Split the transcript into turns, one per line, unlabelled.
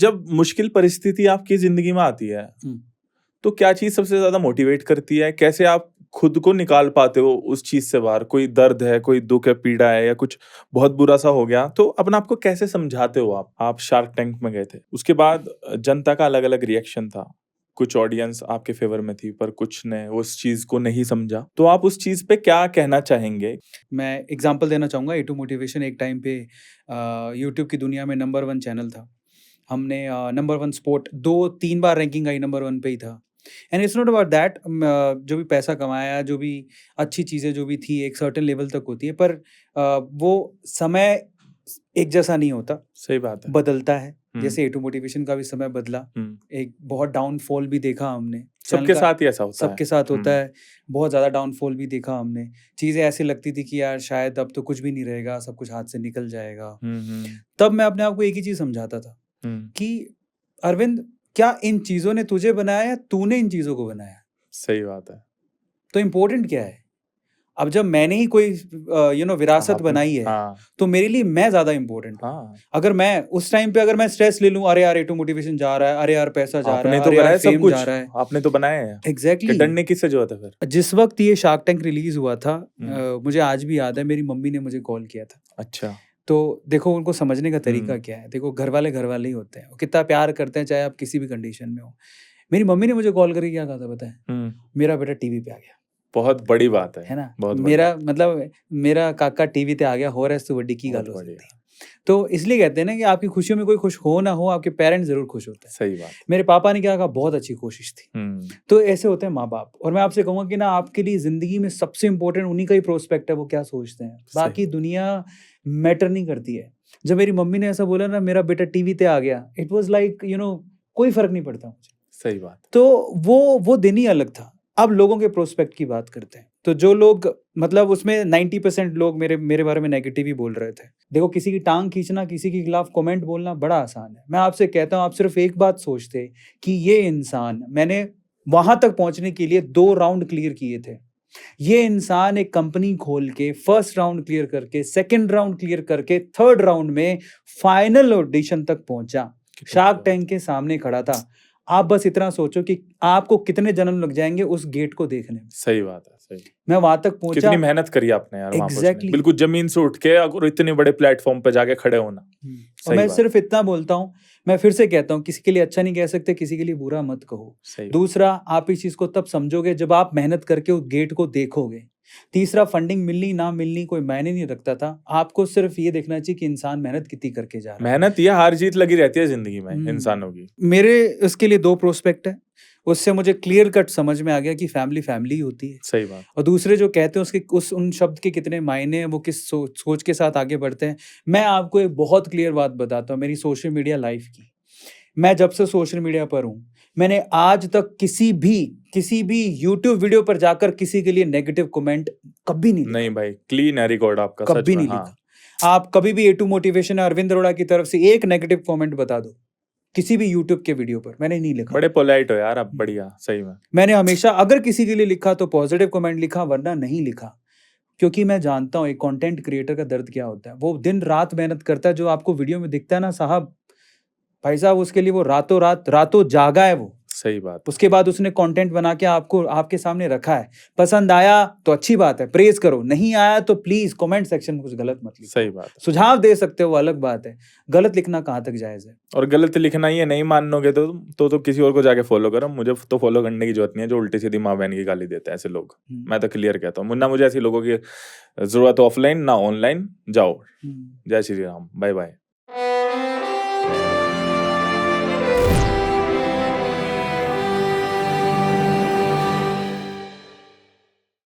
जब मुश्किल परिस्थिति आपकी जिंदगी में आती है तो क्या चीज सबसे ज्यादा मोटिवेट करती है? कैसे आप खुद को निकाल पाते हो उस चीज से बाहर? कोई दर्द है, कोई दुख है, पीड़ा है या कुछ बहुत बुरा सा हो गया तो अपने आप को कैसे समझाते हो आप शार्क टैंक में गए थे, उसके बाद जनता का अलग अलग रिएक्शन था, कुछ ऑडियंस आपके फेवर में थी पर कुछ ने उस चीज को नहीं समझा, तो आप उस चीज पे क्या कहना चाहेंगे?
मैं एग्जांपल देना चाहूँगा। ए टू मोटिवेशन एक टाइम पे यूट्यूब की दुनिया में नंबर 1 चैनल था। हमने नंबर 1 स्पोर्ट 2-3 बार रैंकिंग आई, नंबर 1 पे ही था। And it's not about that, जो भी पैसा कमाया, जो भी अच्छी चीज़ें जो भी थी एक सर्टेन लेवल तक होती है, पर वो समय एक जैसा नहीं होता,
सही बात है।
बदलता है। जैसे ए टू मोटिवेशन का भी समय बदला, एक बहुत डाउनफॉल भी देखा हमने। चैनल
सबके
का
साथ ही ऐसा होता है।
सबके साथ होता है, बहुत ज़्यादा डाउनफॉल भी देखा हमने। चीज़ें ऐसी लगती थी कि यार शायद अब तो कुछ भी नहीं रहेगा, सब कुछ हाथ से निकल जाएगा। तब मैं अपने आप को एक ही चीज़ समझाता था कि अरविंद, क्या इन चीज़ों ने तुझे बनाया या तूने इन चीज़ों को बनाया?
सही बात है।
तो इम्पोर्टेंट क्या है? अब जब मैंने ही कोई विरासत बनाई है, तो मेरे लिए मैं ज़्यादा इम्पोर्टेंट हूँ। अगर मैं उस टाइम पे अगर मैं स्ट्रेस ले लूँ, अरे यार ए टू मोटिवेशन जा रहा है, अरे यार पैसा जा रहा है,
आपने तो
अरे यार
बनाया सब
फेम
कुछ,
जा रहा है।
आपने तो बनाया है।
एग्जैक्टली।
डरने किससे जो होता है फिर?
जिस वक्त ये शार्क टैंक रिलीज हुआ था, मुझे आज भी याद है, मेरी मम्मी ने मुझे कॉल किया था।
अच्छा।
तो देखो उनको समझने का तरीका क्या है। देखो घर वाले ही होते हैं, वो कितना प्यार करते हैं चाहे आप किसी भी कंडीशन में हो। मेरी मम्मी ने मुझे कॉल करके क्या कहा था पता है? मेरा बेटा टीवी पे आ गया।
बहुत बड़ी बात है
ना?
बहुत
मेरा मतलब मेरा काका टीवी पे आ गया, हो रहा है तो बड़ी की गाल हो सकती है। तो इसलिए कहते हैं ना कि आपकी खुशियों में कोई खुश हो ना हो, आपके पेरेंट्स जरूर खुश होते हैं।
सही बात।
मेरे पापा ने क्या कहा, बहुत अच्छी कोशिश थी। तो ऐसे होते हैं माँ बाप। और मैं आपसे कहूंगा कि ना, आपके लिए जिंदगी में सबसे इंपॉर्टेंट उन्हीं का ही प्रोस्पेक्ट है, वो क्या सोचते हैं। बाकी दुनिया मैटर नहीं करती है। जब मेरी मम्मी ने ऐसा बोला ना, मेरा बेटा टीवी पे आ गया, इट वाज लाइक कोई फर्क नहीं पड़ता मुझे।
सही बात।
तो वो दिन ही अलग था। अब लोगों के प्रोस्पेक्ट की बात करते हैं, तो जो लोग मतलब उसमें 90% लोग मेरे बारे में नेगेटिव ही बोल रहे थे। देखो, किसी की टांग खींचना, किसी के खिलाफ कमेंट बोलना बड़ा आसान है। मैं आपसे कहता हूँ, आप सिर्फ एक बात सोचते कि ये इंसान, मैंने वहां तक पहुंचने के लिए 2 राउंड क्लियर किए थे। ये इंसान एक कंपनी खोल के फर्स्ट राउंड क्लियर करके, सेकंड राउंड क्लियर करके, थर्ड राउंड में फाइनल ऑडिशन तक पहुंचा, शार्क टैंक के सामने खड़ा था। आप बस इतना सोचो कि आपको कितने जन्म लग जाएंगे उस गेट को देखने में।
सही बात है। सही।
मैं वहां तक पहुंचा।
कितनी मेहनत करी आपने यार।
Exactly.
बिल्कुल जमीन से उठ के और इतने बड़े प्लेटफॉर्म पे जाके खड़े होना।
और मैं सिर्फ इतना बोलता हूँ, मैं फिर से कहता हूँ, किसी के लिए अच्छा नहीं कह सकते, किसी के लिए बुरा मत कहो। दूसरा, आप इस चीज को तब समझोगे जब आप मेहनत करके उस गेट को देखोगे। तीसरा, फंडिंग मिलनी ना मिलनी कोई मायने नहीं रखता था। आपको सिर्फ ये देखना चाहिए कि इंसान मेहनत कितनी करके जा रहा है।
मेहनत या हार जीत लगी रहती है जिंदगी में इंसानों की।
मेरे इसके लिए 2 प्रोस्पेक्ट है। उससे मुझे क्लियर कट समझ में आ गया कि फैमिली फैमिली होती है।
सही बात। और
दूसरे जो कहते हैं उसके उन शब्द के कितने मायने हैं, वो किस सोच के साथ आगे बढ़ते हैं। मैं आपको एक बहुत क्लियर बात बताता हूँ, मेरी सोशल मीडिया लाइफ की। मैं जब से सोशल मीडिया पर हूँ, मैंने आज तक किसी भी यूट्यूब वीडियो पर जाकर किसी के लिए नेगेटिव कमेंट कभी नहीं लिखा।
नहीं भाई, क्लीन है रिकॉर्ड आपका।
कभी नहीं लिखा। आप कभी भी ए टू मोटिवेशन अरविंद अरोड़ा की तरफ से एक नेगेटिव कमेंट बता दो किसी भी यूट्यूब के वीडियो पर, मैंने नहीं लिखा।
बड़े पोलाइट हो यार आप, बढ़िया। सही में
मैंने हमेशा अगर किसी के लिए लिखा तो पॉजिटिव कमेंट लिखा, वरना नहीं लिखा। क्योंकि मैं जानता हूँ एक कंटेंट क्रिएटर का दर्द क्या होता है। वो दिन रात मेहनत करता है। जो आपको वीडियो में दिखता है ना साहब, भाई साहब, उसके लिए वो रातों जागा है वो।
सही बात।
उसके बाद उसने कंटेंट बना के आपके सामने रखा है। पसंद आया तो अच्छी बात है, प्रेज करो। नहीं आया तो प्लीज कमेंट सेक्शन में कुछ गलत मत लिखो।
सही बात।
सुझाव दे सकते हो, वो अलग बात है। गलत लिखना कहाँ तक जायज है?
और गलत लिखना ही है, नहीं मानोगे तो किसी और को जाके फॉलो करो। मुझे तो फॉलो करने की जरूरत नहीं है जो उल्टी सीधी माँ बहन की गाली देते हैं ऐसे लोग। मैं तो क्लियर कहता हूँ, ना मुझे ऐसे लोगों की जरूरत ऑफलाइन ना ऑनलाइन। जाओ। जय श्री राम। Bye bye.